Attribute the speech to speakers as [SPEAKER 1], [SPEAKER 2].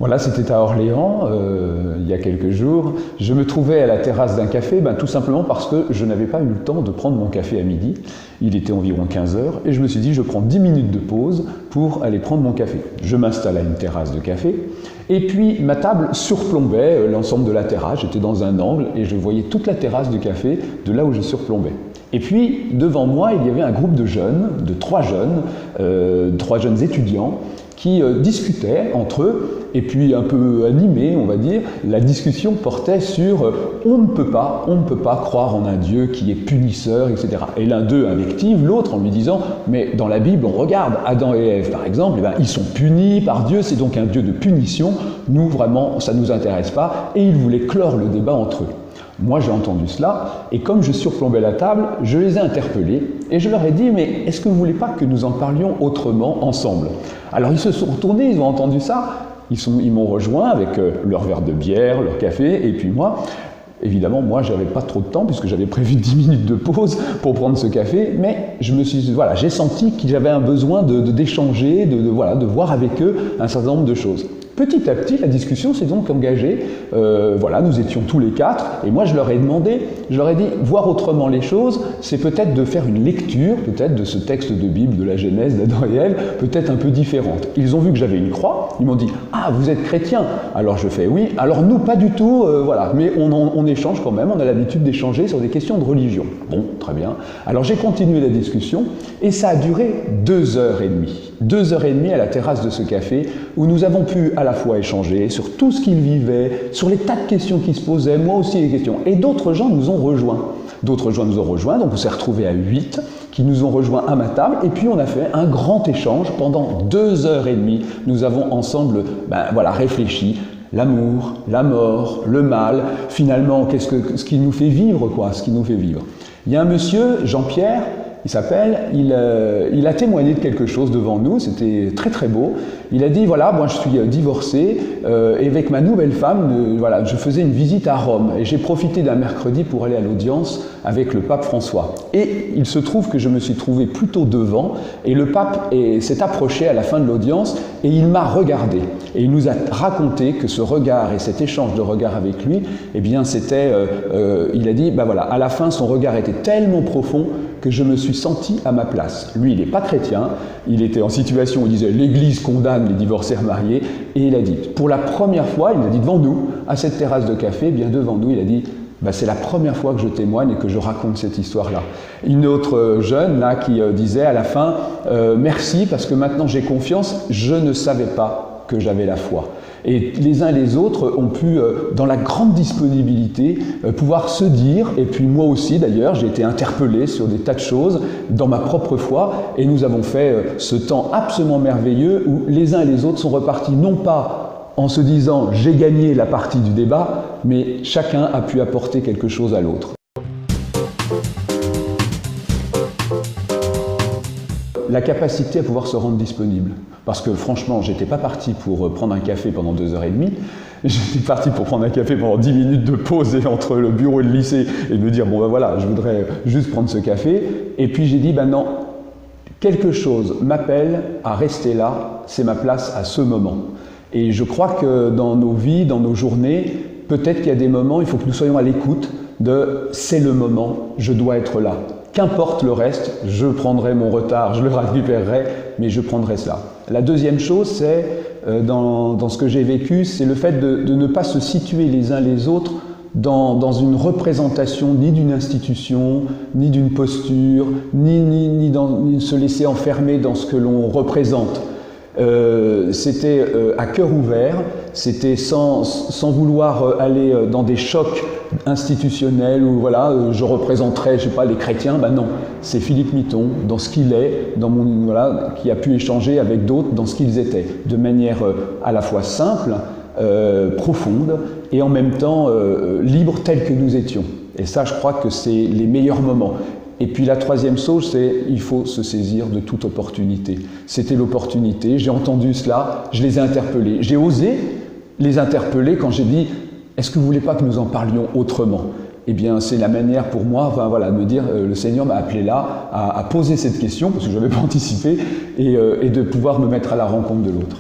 [SPEAKER 1] Voilà, c'était à Orléans, il y a quelques jours. Je me trouvais à la terrasse d'un café, tout simplement parce que je n'avais pas eu le temps de prendre mon café à midi. Il était environ 15 heures et je me suis dit, je prends 10 minutes de pause pour aller prendre mon café. Je m'installe à une terrasse de café et puis ma table surplombait l'ensemble de la terrasse. J'étais dans un angle et je voyais toute la terrasse du café de là où je surplombais. Et puis, devant moi, il y avait un groupe de jeunes, de trois jeunes étudiants, qui discutaient entre eux, et puis un peu animés, on va dire, la discussion portait sur on ne peut pas croire en un Dieu qui est punisseur, etc. Et l'un d'eux invective l'autre en lui disant mais dans la Bible, on regarde Adam et Ève par exemple, ils sont punis par Dieu, c'est donc un Dieu de punition, nous vraiment, ça ne nous intéresse pas, et ils voulaient clore le débat entre eux. Moi, j'ai entendu cela, et comme je surplombais la table, je les ai interpellés, et je leur ai dit, mais est-ce que vous ne voulez pas que nous en parlions autrement ensemble? Alors ils se sont retournés, ils ont entendu ça, ils m'ont rejoint avec leur verre de bière, leur café, et puis moi, évidemment, moi, j'avais pas trop de temps, puisque j'avais prévu 10 minutes de pause pour prendre ce café, mais j'ai senti qu'il y avait un besoin d'échanger, de voir avec eux un certain nombre de choses. Petit à petit, la discussion s'est donc engagée. Nous étions tous les quatre, et moi je leur ai demandé, je leur ai dit, voir autrement les choses, c'est peut-être de faire une lecture, peut-être de ce texte de Bible, de la Genèse, d'Adam et Ève, peut-être un peu différente. Ils ont vu que j'avais une croix, ils m'ont dit, ah, vous êtes chrétien? Alors je fais oui, alors nous pas du tout, mais on échange quand même, on a l'habitude d'échanger sur des questions de religion. Bon, très bien. Alors j'ai continué la discussion, et ça a duré 2h30. 2h30 à la terrasse de ce café, où nous avons pu à la fois échanger sur tout ce qu'ils vivaient, sur les tas de questions qui se posaient, moi aussi les questions. Et d'autres gens nous ont rejoints. Donc on s'est retrouvés à 8, qui nous ont rejoints à ma table, et puis on a fait un grand échange pendant 2h30. Nous avons ensemble réfléchi. L'amour, la mort, le mal, finalement, ce qui nous fait vivre, ce qui nous fait vivre. Il y a un monsieur, Jean-Pierre, il s'appelle, il a témoigné de quelque chose devant nous, c'était très très beau. Il a dit, voilà, moi je suis divorcé, et avec ma nouvelle femme, je faisais une visite à Rome, et j'ai profité d'un mercredi pour aller à l'audience avec le pape François. Et il se trouve que je me suis trouvé plutôt devant, et le pape s'est approché à la fin de l'audience, et il m'a regardé. Et il nous a raconté que ce regard et cet échange de regard avec lui, eh bien c'était, il a dit, à la fin son regard était tellement profond que je me suis senti à ma place. Lui, il n'est pas chrétien, il était en situation où il disait « l'Église condamne les divorcés mariés » et il a dit, pour la première fois, il a dit devant nous, à cette terrasse de café, bien devant nous, il a dit « c'est la première fois que je témoigne et que je raconte cette histoire-là ». Une autre jeune là qui disait à la fin « merci parce que maintenant j'ai confiance, je ne savais pas que j'avais la foi ». Et les uns et les autres ont pu, dans la grande disponibilité, pouvoir se dire, et puis moi aussi d'ailleurs, j'ai été interpellé sur des tas de choses dans ma propre foi, et nous avons fait ce temps absolument merveilleux où les uns et les autres sont repartis non pas en se disant « j'ai gagné la partie du débat », mais chacun a pu apporter quelque chose à l'autre. La capacité à pouvoir se rendre disponible. Parce que franchement, j'étais pas parti pour prendre un café pendant 2h30, j'étais parti pour prendre un café pendant 10 minutes de pause entre le bureau et le lycée et me dire, je voudrais juste prendre ce café. Et puis j'ai dit, non, quelque chose m'appelle à rester là, c'est ma place à ce moment. Et je crois que dans nos vies, dans nos journées, peut-être qu'il y a des moments, il faut que nous soyons à l'écoute de « c'est le moment, je dois être là ». Qu'importe le reste, je prendrai mon retard, je le récupérerai, mais je prendrai ça. La deuxième chose, c'est, dans ce que j'ai vécu, c'est le fait de ne pas se situer les uns les autres dans une représentation ni d'une institution, ni d'une posture, ni se laisser enfermer dans ce que l'on représente. C'était à cœur ouvert, c'était sans vouloir aller dans des chocs institutionnels où je représenterais, les chrétiens. Non, c'est Philippe Mitton dans ce qu'il est, qui a pu échanger avec d'autres dans ce qu'ils étaient, de manière à la fois simple, profonde et en même temps libre telle que nous étions. Et ça, je crois que c'est les meilleurs moments. Et puis la troisième chose, c'est il faut se saisir de toute opportunité. C'était l'opportunité, j'ai entendu cela, je les ai interpellés. J'ai osé les interpeller quand j'ai dit « est-ce que vous ne voulez pas que nous en parlions autrement ?» Eh bien, c'est la manière pour moi de me dire le Seigneur m'a appelé là à poser cette question, parce que je n'avais pas anticipé, et de pouvoir me mettre à la rencontre de l'autre.